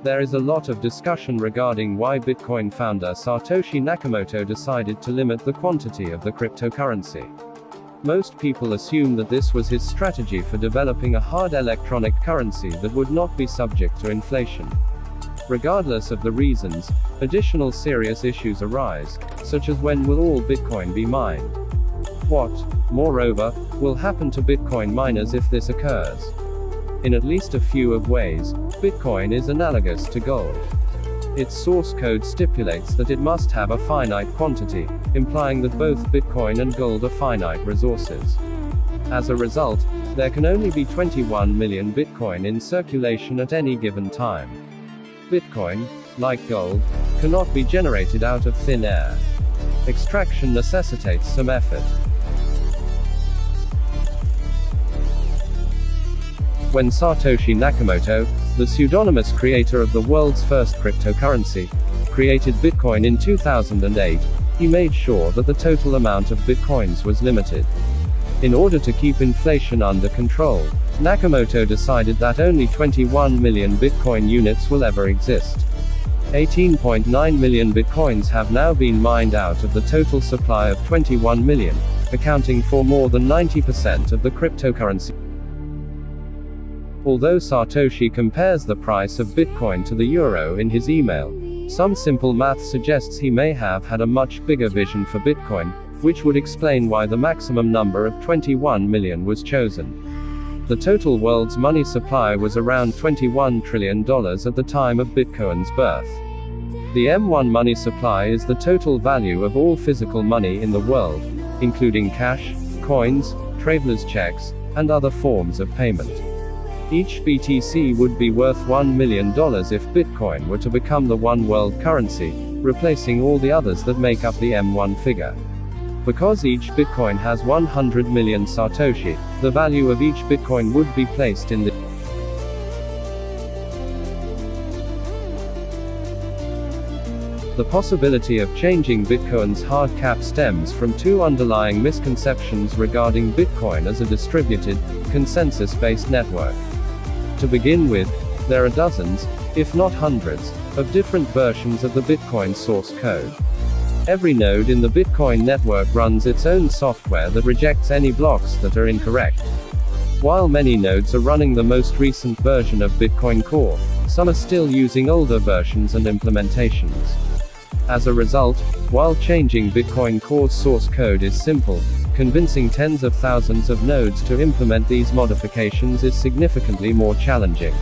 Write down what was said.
There is a lot of discussion regarding why Bitcoin founder Satoshi Nakamoto decided to limit the quantity of the cryptocurrency. Most people assume that this was his strategy for developing a hard electronic currency that would not be subject to inflation. Regardless of the reasons, additional serious issues arise, such as when will all Bitcoin be mined? What, moreover, will happen to Bitcoin miners if this occurs? In at least a few of ways, Bitcoin is analogous to gold. Its source code stipulates that it must have a finite quantity, implying that both Bitcoin and gold are finite resources. As a result, there can only be 21 million Bitcoin in circulation at any given time. Bitcoin, like gold, cannot be generated out of thin air. Extraction necessitates some effort. When Satoshi Nakamoto, the pseudonymous creator of the world's first cryptocurrency, created Bitcoin in 2008, he made sure that the total amount of Bitcoins was limited. In order to keep inflation under control, Nakamoto decided that only 21 million Bitcoin units will ever exist. 18.9 million Bitcoins have now been mined out of the total supply of 21 million, accounting for more than 90% of the cryptocurrency. Although Satoshi compares the price of Bitcoin to the euro in his email, some simple math suggests he may have had a much bigger vision for Bitcoin, which would explain why the maximum number of 21 million was chosen. The total world's money supply was around $21 trillion at the time of Bitcoin's birth. The M1 money supply is the total value of all physical money in the world, including cash, coins, traveler's checks, and other forms of payment. Each BTC would be worth $1 million if Bitcoin were to become the one world currency, replacing all the others that make up the M1 figure. Because each Bitcoin has 100 million Satoshi, the value of each Bitcoin would be placed in the The possibility of changing Bitcoin's hard cap stems from two underlying misconceptions regarding Bitcoin as a distributed, consensus-based network. To begin with, there are dozens, if not hundreds, of different versions of the Bitcoin source code. Every node in the Bitcoin network runs its own software that rejects any blocks that are incorrect. While many nodes are running the most recent version of Bitcoin Core, some are still using older versions and implementations. As a result, while changing Bitcoin Core's source code is simple, convincing tens of thousands of nodes to implement these modifications is significantly more challenging.